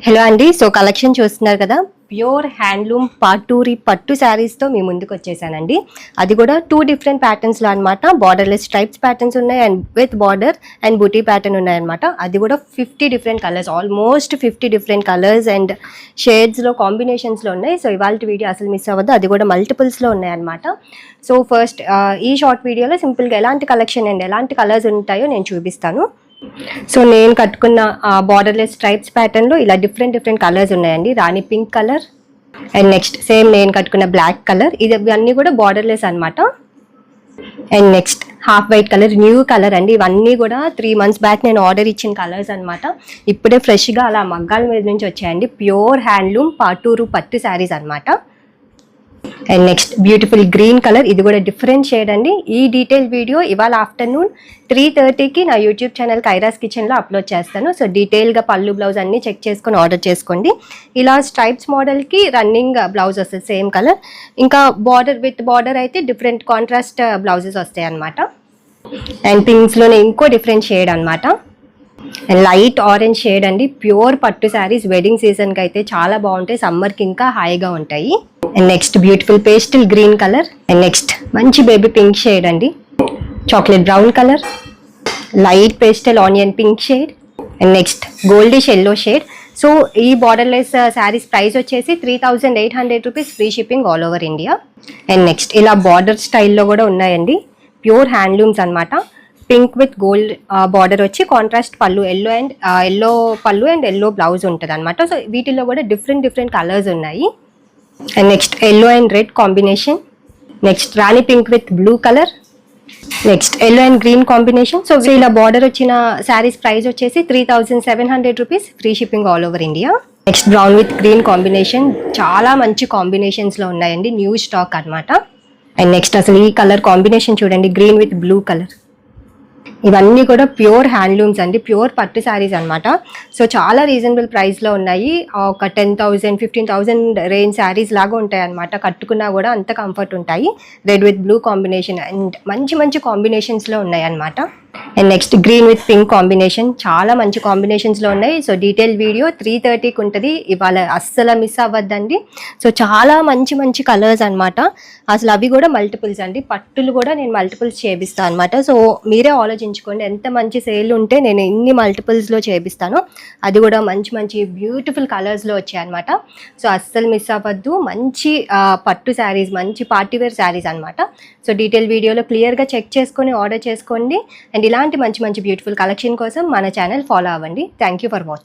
Hello అండి. So collection చూస్తున్నారు కదా, ప్యూర్ హ్యాండ్లూమ్ పాటూరి పట్టు శారీస్తో మీ ముందుకు వచ్చేసానండి. అది కూడా 2 డిఫరెంట్ ప్యాటర్న్స్లో అనమాట. బార్డర్లెస్ స్ట్రైప్స్ ప్యాటర్న్స్ ఉన్నాయి అండ్ విత్ బార్డర్ అండ్ బూటీ ప్యాటర్న్ ఉన్నాయన్నమాట. అది కూడా 50 different colours, almost 50 different colours and షేడ్స్లో కాంబినేషన్స్లో ఉన్నాయి. సో ఇవాళ వీడియో అసలు మిస్ అవ్వద్దు, అది కూడా మల్టిపుల్స్లో ఉన్నాయన్నమాట. సో ఫస్ట్ ఈ షార్ట్ వీడియోలో సింపుల్గా ఎలాంటి కలెక్షన్ అండ్ ఎలాంటి కలర్స్ ఉంటాయో నేను చూపిస్తాను. సో నేను కట్టుకున్న బార్డర్లెస్ స్ట్రైప్స్ ప్యాటర్న్లో ఇలా డిఫరెంట్ కలర్స్ ఉన్నాయండి. రాణి pink colour and next same నేను కట్టుకున్న బ్లాక్ కలర్, ఇవన్నీ కూడా బార్డర్లెస్ అనమాట. And next half white colour, new colour అండి. ఇవన్నీ కూడా 3 months బ్యాక్ నేను ఆర్డర్ ఇచ్చిన కలర్స్ అనమాట. ఇప్పుడే ఫ్రెష్గా అలా మగ్గాల మీద నుంచి వచ్చాయండి. ప్యూర్ హ్యాండ్లూమ్ పాటూరు పట్టు శారీస్ అనమాట. And next beautiful green colour, ఇది కూడా డిఫరెంట్ షేడ్ అండి. ఈ డీటెయిల్ వీడియో ఇవాళ ఆఫ్టర్నూన్ 3:30కి నా యూట్యూబ్ ఛానల్ కైరాస్ కిచెన్లో అప్లోడ్ చేస్తాను. సో డీటెయిల్గా పళ్ళు బ్లౌజ్ అన్నీ చెక్ చేసుకొని ఆర్డర్ చేసుకోండి. ఇలా స్ట్రైప్స్ మోడల్కి రన్నింగ్ బ్లౌజ్ వస్తుంది సేమ్ కలర్. ఇంకా బార్డర్ విత్ బార్డర్ అయితే డిఫరెంట్ కాంట్రాస్ట్ బ్లౌజెస్ వస్తాయి అనమాట. అండ్ పింక్స్లోనే ఇంకో డిఫరెంట్ షేడ్ అనమాట. అండ్ లైట్ ఆరెంజ్ షేడ్ అండి. ప్యూర్ పట్టు శారీస్ వెడ్డింగ్ సీజన్కి అయితే చాలా బాగుంటాయి, సమ్మర్కి ఇంకా హాయిగా ఉంటాయి. And next beautiful pastel green colour and next మంచి బేబీ పింక్ షేడ్ అండి. Chocolate brown colour, light pastel onion pink shade and next goldish yellow shade. So ఈ బార్డర్లెస్ శారీస్ ప్రైస్ వచ్చేసి 3,800 rupees, free shipping all over India. And next ఇలా border స్టైల్లో కూడా ఉన్నాయండి. Pure handlooms అనమాట. Pink with gold border వచ్చి contrast పళ్ళు, yellow పళ్ళు అండ్ ఎల్లో బ్లౌజ్ ఉంటుంది అనమాట. సో వీటిల్లో కూడా డిఫరెంట్ కలర్స్ ఉన్నాయి. And next yellow and red combination, next Rani pink with blue colour, next yellow and green combination. So ఇలా బార్డర్ వచ్చిన శారీస్ ప్రైస్ వచ్చేసి 3,700 rupees, free shipping all over India. Next brown with green combination, చాలా మంచి కాంబినేషన్స్లో ఉన్నాయండి, new stock అనమాట. And next అసలు ఈ colour combination చూడండి, గ్రీన్ విత్ బ్లూ కలర్. ఇవన్నీ కూడా ప్యూర్ హ్యాండ్లూమ్స్ అండి, ప్యూర్ పట్టు శారీస్ అనమాట. సో చాలా రీజనబుల్ ప్రైస్లో ఉన్నాయి. ఒక 10,000 15,000 రేంజ్ శారీస్ లాగా ఉంటాయి అనమాట. కట్టుకున్నా కూడా అంత కంఫర్ట్ ఉంటాయి. Red with blue combination and మంచి కాంబినేషన్స్లో ఉన్నాయి అనమాట. And next green with pink combination, చాలా మంచి కాంబినేషన్స్లో ఉన్నాయి. సో డీటెయిల్ వీడియో 3:30కి ఉంటుంది, ఇవాళ అస్సలు మిస్ అవ్వద్దండి. సో చాలా మంచి కలర్స్ అనమాట. అసలు అవి కూడా మల్టిపుల్స్ అండి. పట్టులు కూడా నేను మల్టిపుల్స్ చేపిస్తాను అనమాట. సో మీరే ఆలోచించుకోండి, ఎంత మంచి సేల్ ఉంటే నేను ఇన్ని మల్టిపుల్స్లో చేపిస్తాను. అది కూడా మంచి బ్యూటిఫుల్ కలర్స్లో వచ్చాయన్నమాట. సో అస్సలు మిస్ అవ్వద్దు. మంచి పట్టు శారీస్, మంచి పార్టీవేర్ శారీస్ అనమాట. సో డీటెయిల్ వీడియోలో క్లియర్గా చెక్ చేసుకొని ఆర్డర్ చేసుకోండి. అండ్ ఇలాంటి మంచి బ్యూటిఫుల్ కలెక్షన్ కోసం మన ఛానల్ ఫాలో అవ్వండి. Thank you for watching.